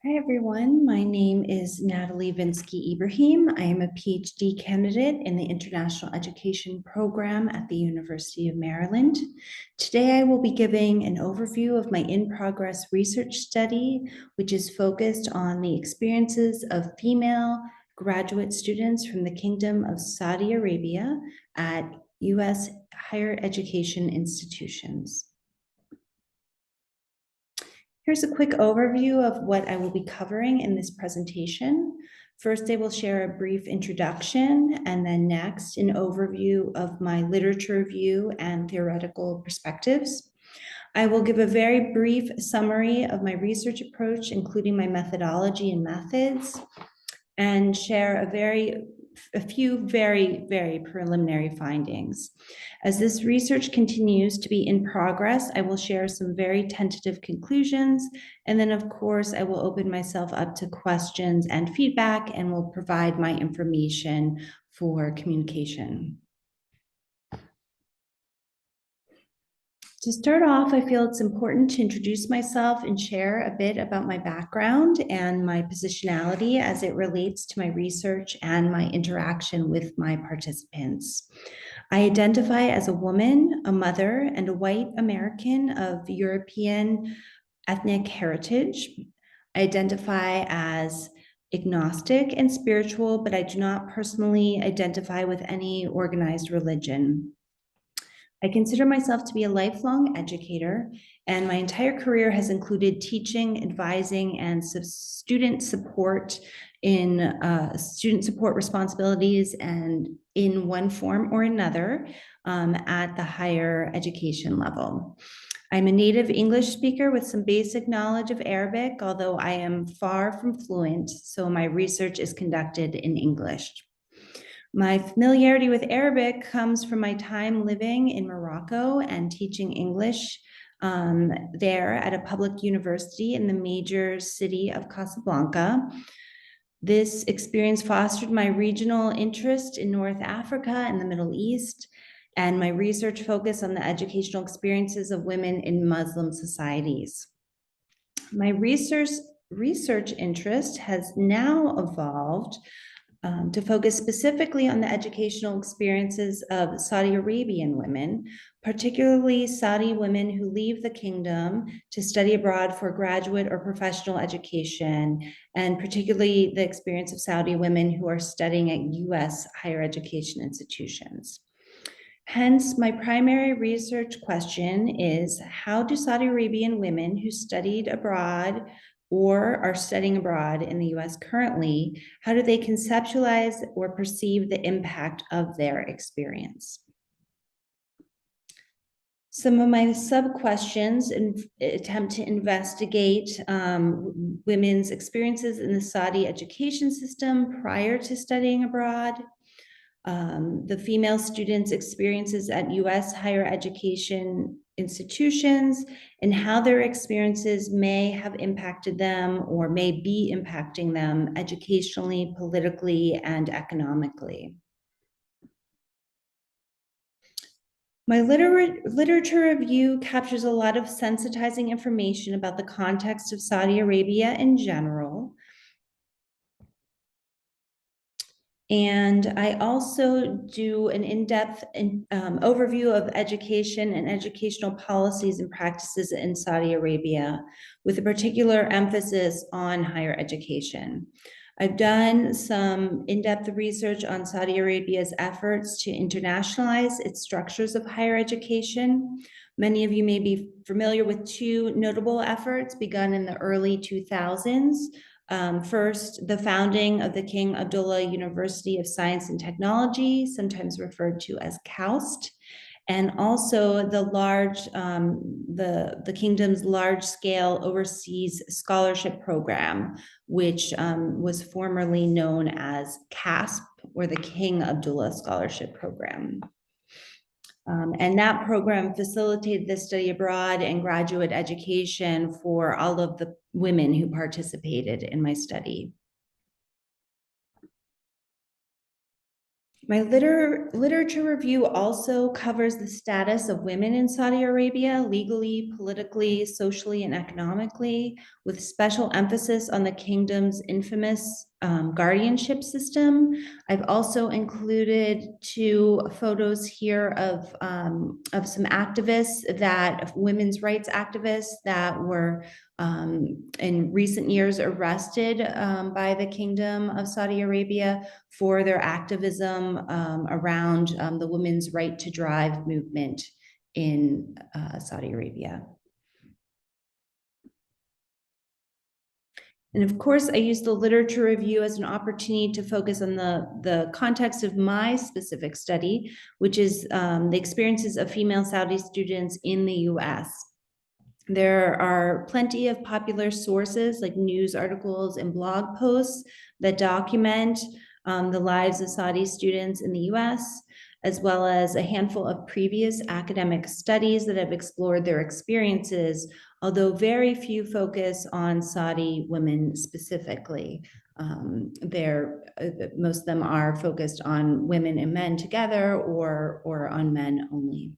Hi, everyone. My name is Natalie Vinski Ibrahim. I am a PhD candidate in the International Education Program at the University of Maryland. Today, I will be giving an overview of my in-progress research study, which is focused on the experiences of female graduate students from the Kingdom of Saudi Arabia at U.S. higher education institutions. Here's a quick overview of what I will be covering in this presentation. First, I will share a brief introduction, and then next, an overview of my literature review and theoretical perspectives. I will give a very brief summary of my research approach, including my methodology and methods, and share a few very preliminary findings. As this research continues to be in progress, I will share some very tentative conclusions, and then of course I will open myself up to questions and feedback and will provide my information for communication. To start off, I feel it's important to introduce myself and share a bit about my background and my positionality as it relates to my research and my interaction with my participants. I identify as a woman, a mother, and a white American of European ethnic heritage. I identify as agnostic and spiritual, but I do not personally identify with any organized religion. I consider myself to be a lifelong educator, and my entire career has included teaching, advising, and student support in student support responsibilities and in one form or another at the higher education level. I'm a native English speaker with some basic knowledge of Arabic, although I am far from fluent, so my research is conducted in English. My familiarity with Arabic comes from my time living in Morocco and teaching English there at a public university in the major city of Casablanca. This experience fostered my regional interest in North Africa and the Middle East, and my research focus on the educational experiences of women in Muslim societies. My research interest has now evolved to focus specifically on the educational experiences of Saudi Arabian women, particularly Saudi women who leave the kingdom to study abroad for graduate or professional education, and particularly the experience of Saudi women who are studying at U.S. higher education institutions. Hence, my primary research question is, how do Saudi Arabian women who studied abroad or are studying abroad in the US currently, how do they conceptualize or perceive the impact of their experience? Some of my sub-questions attempt to investigate women's experiences in the Saudi education system prior to studying abroad, the female students' experiences at US higher education institutions, and how their experiences may have impacted them or may be impacting them educationally, politically, and economically. My literature review captures a lot of sensitizing information about the context of Saudi Arabia in general. And I also do an in-depth overview of education and educational policies and practices in Saudi Arabia, with a particular emphasis on higher education. I've done some in-depth research on Saudi Arabia's efforts to internationalize its structures of higher education. Many of you may be familiar with two notable efforts begun in the early 2000s. First, the founding of the King Abdullah University of Science and Technology, sometimes referred to as KAUST, and also the kingdom's large-scale overseas scholarship program, which was formerly known as CASP, or the King Abdullah Scholarship Program. And that program facilitated the study abroad and graduate education for all of the women who participated in my study. My literature review also covers the status of women in Saudi Arabia, legally, politically, socially, and economically, with special emphasis on the kingdom's infamous guardianship system. I've also included two photos here of some activists, women's rights activists that were in recent years arrested by the Kingdom of Saudi Arabia for their activism around the women's right to drive movement in Saudi Arabia. And of course, I use the literature review as an opportunity to focus on the context of my specific study, which is the experiences of female Saudi students in the US. There are plenty of popular sources like news articles and blog posts that document the lives of Saudi students in the US, as well as a handful of previous academic studies that have explored their experiences, although very few focus on Saudi women specifically. Most of them are focused on women and men together or on men only.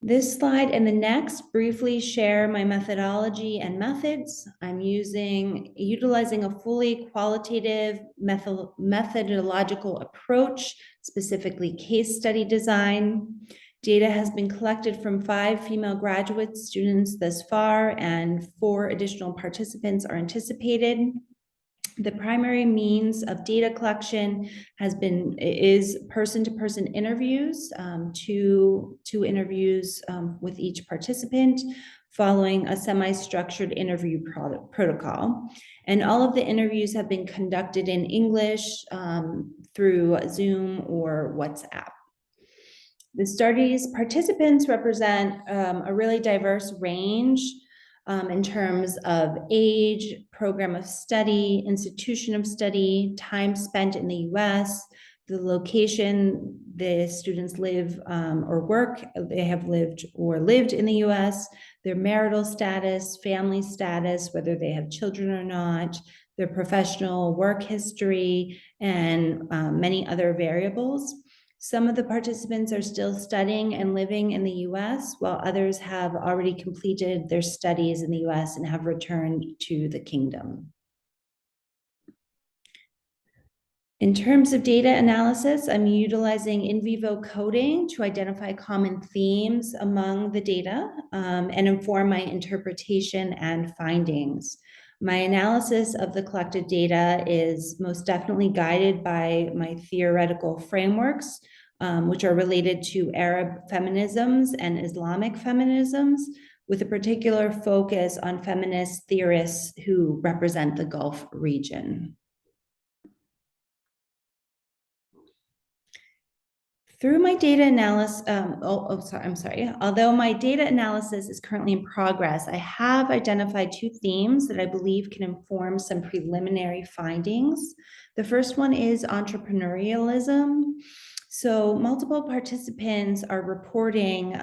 This slide and the next briefly share my methodology and methods. I'm utilizing a fully qualitative methodological approach, specifically case study design. Data has been collected from 5 female graduate students thus far, and 4 additional participants are anticipated. The primary means of data collection is person-to-person interviews, two interviews with each participant, following a semi-structured interview protocol. And all of the interviews have been conducted in English through Zoom or WhatsApp. The study's participants represent a really diverse range in terms of age, program of study, institution of study, time spent in the US, the location the students live or work, they have lived in the US, their marital status, family status, whether they have children or not, their professional work history, and many other variables. Some of the participants are still studying and living in the US, while others have already completed their studies in the US and have returned to the kingdom. In terms of data analysis, I'm utilizing in vivo coding to identify common themes among the data and inform my interpretation and findings. My analysis of the collected data is most definitely guided by my theoretical frameworks, which are related to Arab feminisms and Islamic feminisms, with a particular focus on feminist theorists who represent the Gulf region. Through my data analysis, although my data analysis is currently in progress, I have identified 2 themes that I believe can inform some preliminary findings. The first one is entrepreneurialism. So multiple participants are reporting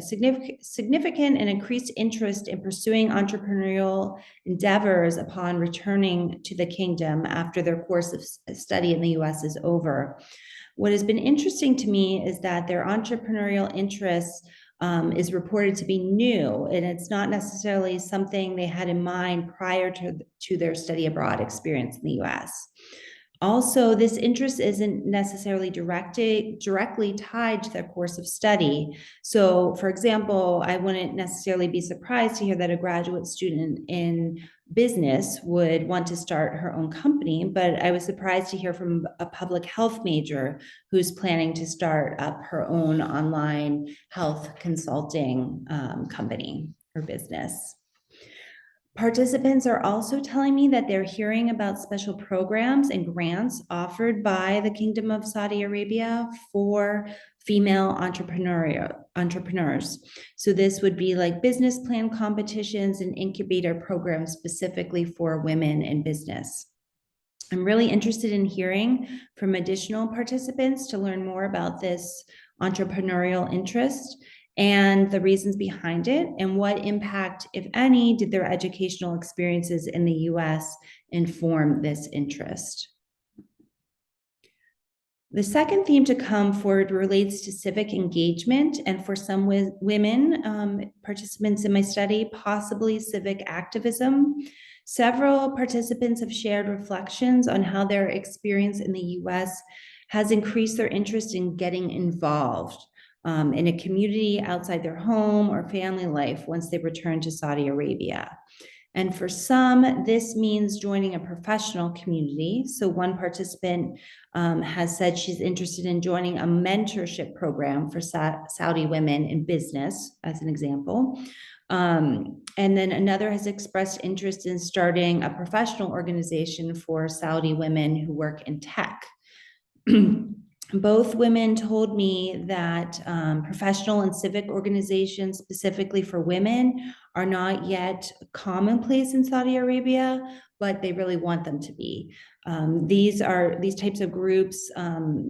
significant and increased interest in pursuing entrepreneurial endeavors upon returning to the kingdom after their course of study in the US is over. What has been interesting to me is that their entrepreneurial interest is reported to be new, and it's not necessarily something they had in mind prior to their study abroad experience in the US. Also, this interest isn't necessarily directly tied to their course of study. So, for example, I wouldn't necessarily be surprised to hear that a graduate student in business would want to start her own company, but I was surprised to hear from a public health major who's planning to start up her own online health consulting company or business. Participants are also telling me that they're hearing about special programs and grants offered by the Kingdom of Saudi Arabia for female entrepreneurs. So this would be like business plan competitions and incubator programs specifically for women in business. I'm really interested in hearing from additional participants to learn more about this entrepreneurial interest and the reasons behind it, and what impact, if any, did their educational experiences in the US inform this interest. The second theme to come forward relates to civic engagement, and for some women participants in my study, possibly civic activism. Several participants have shared reflections on how their experience in the US has increased their interest in getting involved in a community outside their home or family life once they return to Saudi Arabia. And for some, this means joining a professional community. So one participant has said she's interested in joining a mentorship program for Saudi women in business, as an example. And then another has expressed interest in starting a professional organization for Saudi women who work in tech. Both women told me that professional and civic organizations specifically for women are not yet commonplace in Saudi Arabia, but they really want them to be. These types of groups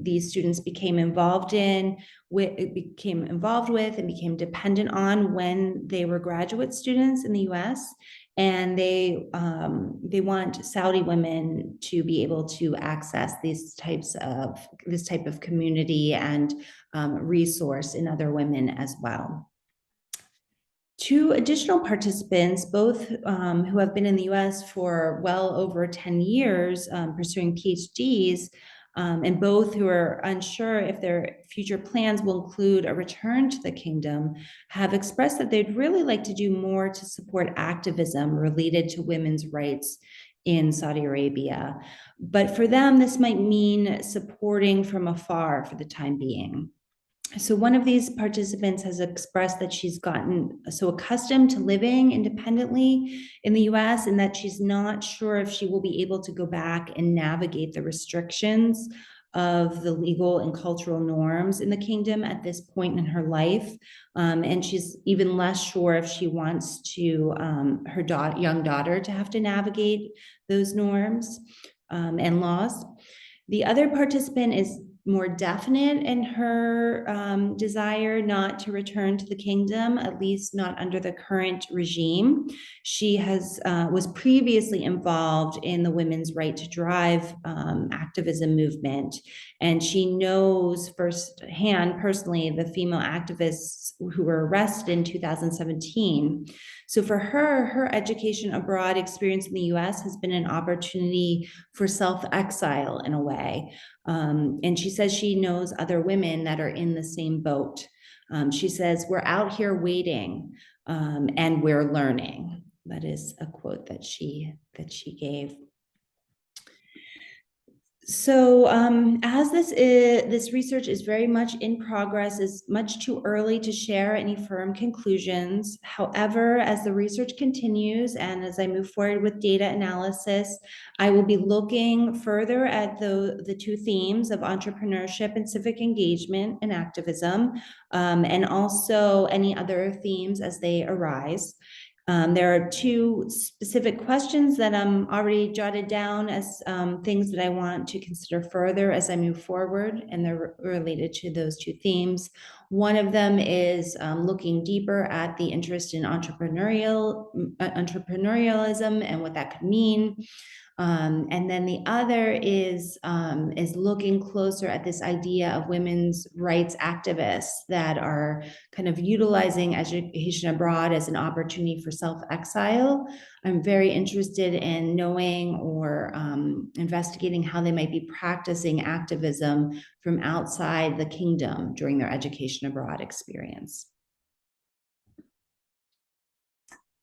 these students became involved with and became dependent on when they were graduate students in the US. And they want Saudi women to be able to access this type of community and resource in other women as well. Two additional participants, both who have been in the US for well over 10 years pursuing PhDs, and both who are unsure if their future plans will include a return to the kingdom, have expressed that they'd really like to do more to support activism related to women's rights in Saudi Arabia. But for them, this might mean supporting from afar for the time being. So one of these participants has expressed that she's gotten so accustomed to living independently in the US and that she's not sure if she will be able to go back and navigate the restrictions of the legal and cultural norms in the kingdom at this point in her life. And she's even less sure if she wants to her young daughter to have to navigate those norms and laws. The other participant is more definite in her desire not to return to the kingdom, at least not under the current regime. She was previously involved in the women's right to drive activism movement, and she knows firsthand, personally, the female activists who were arrested in 2017. So for her education abroad experience in the US has been an opportunity for self-exile in a way. And she says she knows other women that are in the same boat. She says, "We're out here waiting and we're learning." That is a quote that she gave. So as this research is very much in progress, it's much too early to share any firm conclusions. However, as the research continues and as I move forward with data analysis, I will be looking further at the two themes of entrepreneurship and civic engagement and activism, and also any other themes as they arise. There are two specific questions that I'm already jotted down as things that I want to consider further as I move forward, and they're related to those two themes. One of them is looking deeper at the interest in entrepreneurialism and what that could mean. And then the other is looking closer at this idea of women's rights activists that are kind of utilizing education abroad as an opportunity for self-exile. I'm very interested in knowing or investigating how they might be practicing activism from outside the kingdom during their education abroad experience.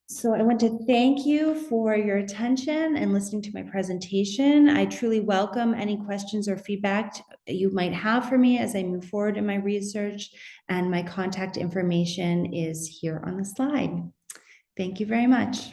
So I want to thank you for your attention and listening to my presentation. I truly welcome any questions or feedback you might have for me as I move forward in my research, and my contact information is here on the slide. Thank you very much.